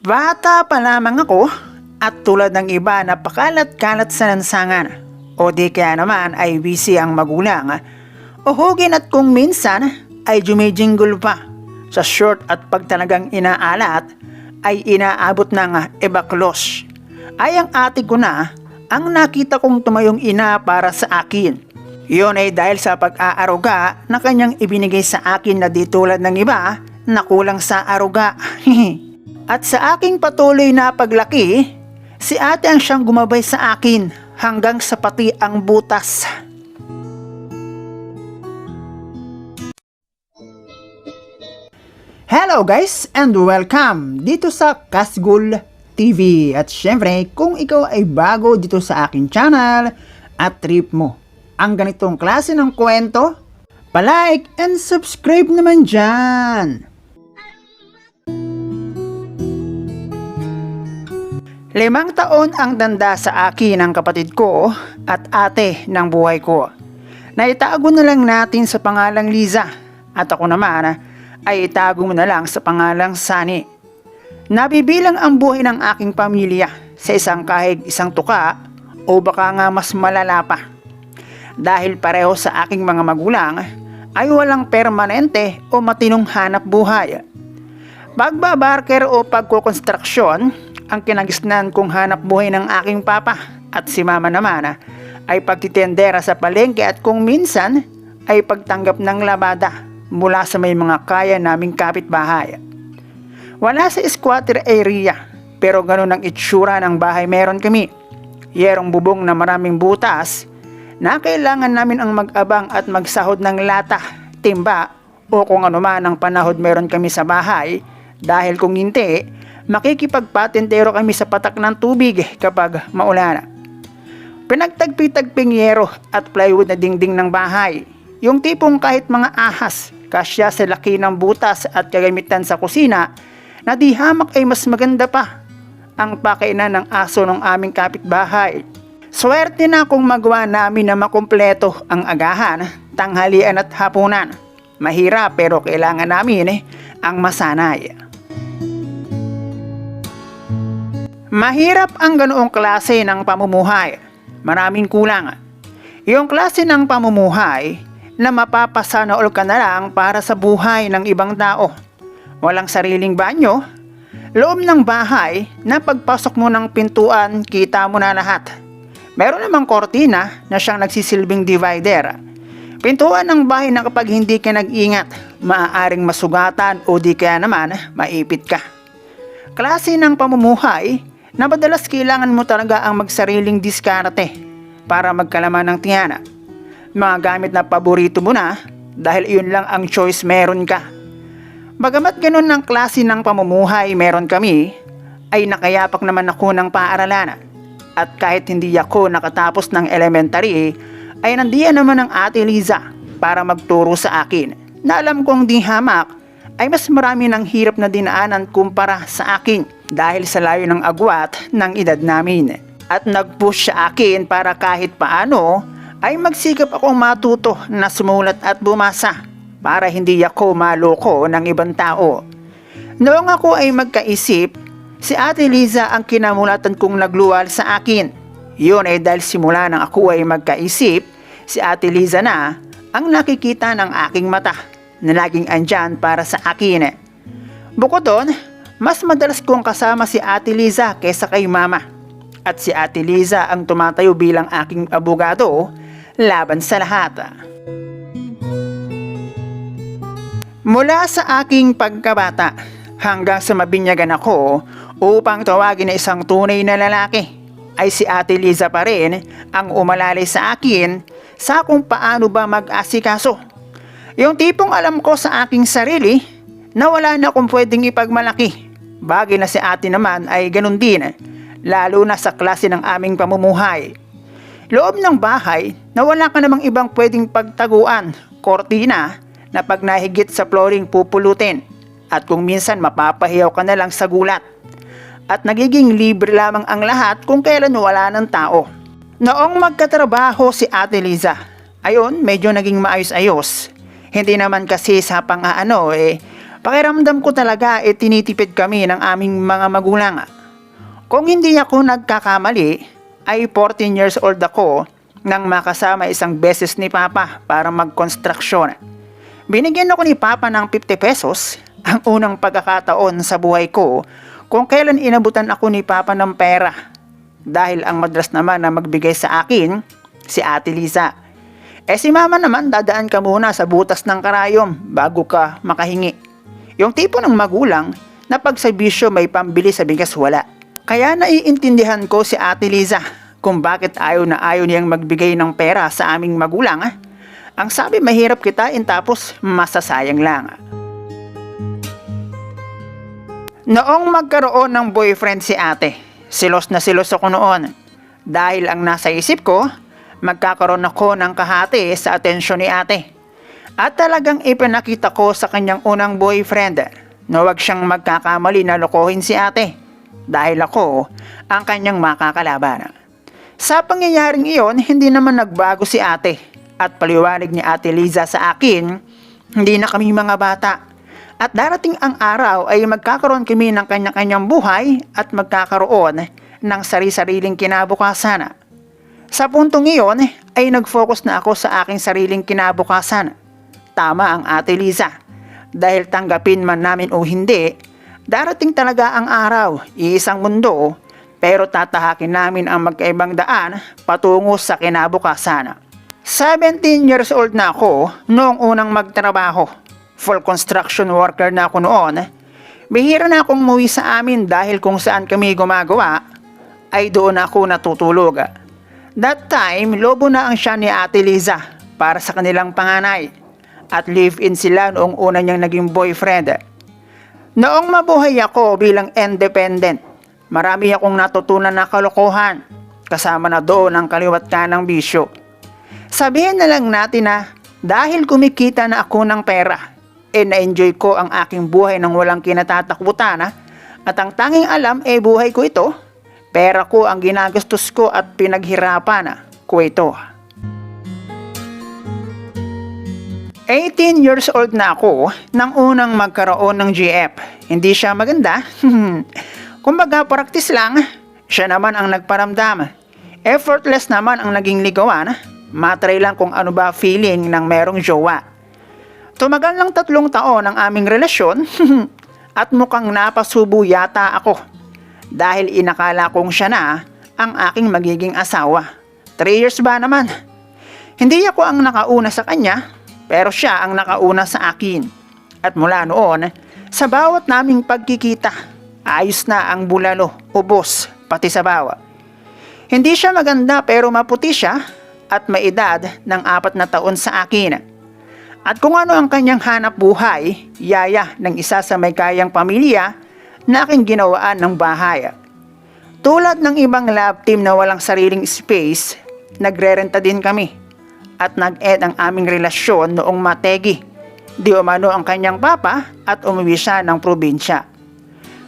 Bata pa lamang ako at tulad ng iba na pakalat-kalat sa lansangan o di kaya naman ay busy ang magulang o hugin at kung minsan ay jumijinggol pa sa short at pag talagang inaalat ay inaabot ng ebaklos. Ay ang ate ko na ang nakita kong tumayong ina para sa akin. Iyon ay dahil sa pag-aaruga na kanyang ibinigay sa akin na di tulad ng iba na kulang sa aruga. At sa aking patuloy na paglaki, si ate ang siyang gumabay sa akin hanggang sa pati ang butas. Hello guys and welcome dito sa Kasgul TV. At syempre kung ikaw ay bago dito sa aking channel at trip mo ang ganitong klase ng kwento, palike and subscribe naman dyan. 5 taon ang tanda sa akin ng kapatid ko at ate ng buhay ko. Naitago na lang natin sa pangalang Liza at ako naman ay itago mo na lang sa pangalang Sunny. Nabibilang ang buhay ng aking pamilya sa isang kahig, isang tuka o baka nga mas malala pa. Dahil pareho sa aking mga magulang ay walang permanente o matinong hanap buhay. Pagbabarker o pagkukonstruksyon ang kinagisnan kong hanap buhay ng aking papa at si mama naman ay pagtitendera sa palengke at kung minsan ay pagtanggap ng labada mula sa may mga kaya naming kapitbahay. Wala sa squatter area pero ganun ang itsura ng bahay meron kami. Yerong bubong na maraming butas na kailangan namin ang mag-abang at magsahod ng lata, timba o kung ano man ang panahod meron kami sa bahay dahil kung hindi, makikipagpatintero kami sa patak ng tubig kapag maulan. Pinagtagpi-tagping yero at plywood na dingding ng bahay. Yung tipong kahit mga ahas, kasya sa laki ng butas at kagamitan sa kusina na di hamak ay mas maganda pa ang pakainan ng aso ng aming kapitbahay. Swerte na kung magawa namin na makumpleto ang agahan, tanghalian at hapunan. Mahirap pero kailangan namin ang masanay. Mahirap ang ganoong klase ng pamumuhay. Maraming kulang. Yung klase ng pamumuhay na mapapasana all ka na lang para sa buhay ng ibang tao. Walang sariling banyo, loob ng bahay na pagpasok mo ng pintuan kita mo na lahat. Meron namang kortina na siyang nagsisilbing divider. Pintuan ng bahay na kapag hindi ka nag-ingat, maaaring masugatan o di kaya naman maipit ka. Klase ng pamumuhay na madalas kailangan mo talaga ang magsariling diskarte para magkalaman ng tiyana. Mga gamit na paborito mo na dahil iyon lang ang choice meron ka. Bagamat ganun ng klase ng pamumuhay meron kami, ay nakayapak naman ako ng paaralan. At kahit hindi ako nakatapos ng elementary, ay nandiyan naman ang ate Liza para magturo sa akin na alam kong di hamak ay mas marami ng hirap na dinaanan kumpara sa akin dahil sa layo ng agwat ng edad namin. At nag-push sa akin para kahit paano ay magsikap akong matuto na sumulat at bumasa para hindi ako maloko ng ibang tao. Noong ako ay magkaisip, si ate Liza ang kinamulatan kong nagluwal sa akin. Yun ay dahil simula nang ako ay magkaisip, si ate Liza na ang nakikita ng aking mata na laging andyan para sa akin. Bukod doon, mas madalas kong kasama si ate Liza kaysa kay mama. At si ate Liza ang tumatayo bilang aking abogado laban sa lahat. Mula sa aking pagkabata hanggang sa mabinyagan ako upang tawagin na isang tunay na lalaki, ay si ate Liza pa rin ang umalalay sa akin sa kung paano ba mag-asikaso. Yung tipong alam ko sa aking sarili na wala na akong pwedeng ipagmalaki. Bagay na si ate naman ay ganun din, lalo na sa klase ng aming pamumuhay. Loob ng bahay na wala ka namang ibang pwedeng pagtaguan, kortina na pag nahigit sa flooring pupulutin. At kung minsan mapapahiyaw ka na lang sa gulat. At nagiging libre lamang ang lahat kung kailan wala ng tao. Noong magkatrabaho si ate Liza, ayun medyo naging maayos-ayos. Hindi naman kasi sa pang-aano Pakiramdam ko talaga tinitipid kami ng aming mga magulang. Kung hindi ako nagkakamali, ay 14 years old ako nang makasama isang beses ni Papa para magkonstruksyon. Binigyan ako ni Papa ng 50 pesos, ang unang pagkakataon sa buhay ko kung kailan inabutan ako ni Papa ng pera. Dahil ang madalas naman na magbigay sa akin, si Ate Liza. Si Mama naman dadaan ka muna sa butas ng karayom bago ka makahingi. Yung tipo ng magulang na pag sa bisyo may pambili sa bigas wala. Kaya naiintindihan ko si Ate Liza kung bakit ayaw na ayaw niyang magbigay ng pera sa aming magulang. Ang sabi mahirap kitain tapos masasayang lang. Noong magkaroon ng boyfriend si ate, silos na silos ako noon. Dahil ang nasa isip ko, magkakaroon ako ng kahati sa atensyon ni ate. At talagang ipinakita ko sa kanyang unang boyfriend na huwag siyang magkakamali na lokohin si ate. Dahil ako ang kanyang makakalaban. Sa pangyayaring iyon, hindi naman nagbago si ate. At paliwanag ni Ate Liza sa akin, hindi na kami mga bata. At darating ang araw ay magkakaroon kami ng kanya-kanyang buhay at magkakaroon ng sari-sariling kinabukasan. Sa puntong iyon ay nag-focus na ako sa aking sariling kinabukasan. Tama ang Ate Liza. Dahil tanggapin man namin o hindi, darating talaga ang araw, iisang mundo, pero tatahakin namin ang magkaibang daan patungo sa kinabukasan. 17 years old na ako noong unang magtrabaho. Full construction worker na ako noon. Bihira na akong umuwi sa amin dahil kung saan kami gumagawa ay doon ako natutulog. That time, lobo na ang siya ni Ate Liza para sa kanilang panganay at live-in sila noong una niyang naging boyfriend. Noong mabuhay ako bilang independent, marami akong natutunan na kalokohan kasama na doon ang kaliwat kanang bisyo. Sabihin na lang natin na dahil kumikita na ako ng pera, na-enjoy ko ang aking buhay nang walang kinatatakbutan at ang tanging alam buhay ko ito, pera ko ang ginagastos ko at pinaghirapan ko ito. 18 years old na ako nang unang magkaroon ng GF. Hindi siya maganda. Kumbaga practice lang, siya naman ang nagparamdam. Effortless naman ang naging ligawan. Matry lang kung ano ba feeling ng merong jowa. Tumagal ng 3 taon ang aming relasyon at mukhang napasubo yata ako dahil inakala kong siya na ang aking magiging asawa. 3 years ba naman? Hindi ako ang nakauna sa kanya pero siya ang nakauna sa akin. At mula noon, sa bawat naming pagkikita, ayos na ang bulalo, ubos, pati sabaw. Hindi siya maganda pero maputi siya at may edad ng 4 na taon sa akin. At kung ano ang kanyang hanap buhay, yaya ng isa sa may kayang pamilya na aking ginawaan ng bahay. Tulad ng ibang love team na walang sariling space, nagrerenta din kami. At nag-end ang aming relasyon noong mategi. Di umano ang kanyang papa at umuwi siya ng probinsya.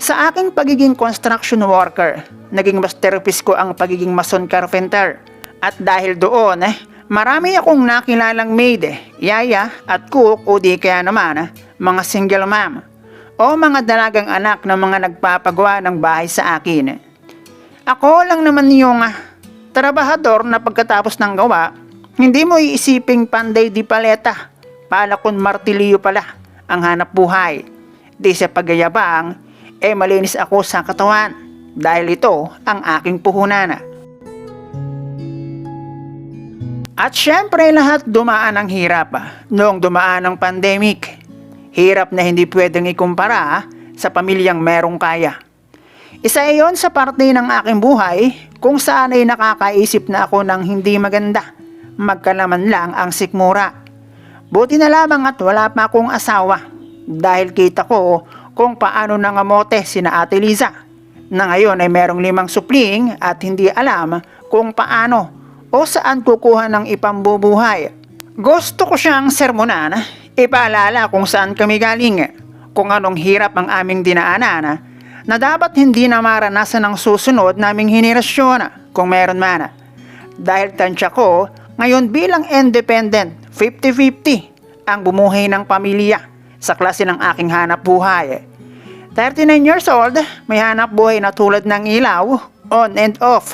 Sa aking pagiging construction worker, naging masterpiece ko ang pagiging mason carpenter. At dahil doon, marami akong nakilalang maid, yaya at cook o di kaya naman mga single mom o mga dalagang anak ng mga nagpapagawa ng bahay sa akin. Ako lang naman yung trabahador na pagkatapos ng gawa, hindi mo iisiping panday di paleta, pala kun martilyo pala ang hanap buhay. Di sa pagyayabang, malinis ako sa katawan dahil ito ang aking puhunan. At syempre lahat dumaan ang hirap noong dumaan ang pandemic. Hirap na hindi pwedeng ikumpara sa pamilyang merong kaya. Isa iyon sa parte ng aking buhay kung saan ay nakakaisip na ako ng hindi maganda. Magkalaman lang ang sikmura. Buti na lamang at wala pa akong asawa dahil kita ko kung paano nangamote sina Ate Liza na ngayon ay merong 5 supling at hindi alam kung paano o saan kukuha ng ipambubuhay. Gusto ko siyang sermonan, ipaalala kung saan kami galing, kung anong hirap ang aming dinaanan, na dapat hindi na maranasan ng susunod naming henerasyon kung meron man. Dahil tansya ko, ngayon bilang independent, 50-50 ang bumuhay ng pamilya sa klase ng aking hanap buhay. 39 years old, may hanap buhay na tulad ng ilaw, on and off.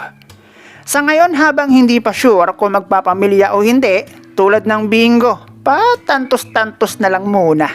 Sa ngayon habang hindi pa sure kung magpapamilya o hindi, tulad ng bingo, patantos-tantos na lang muna.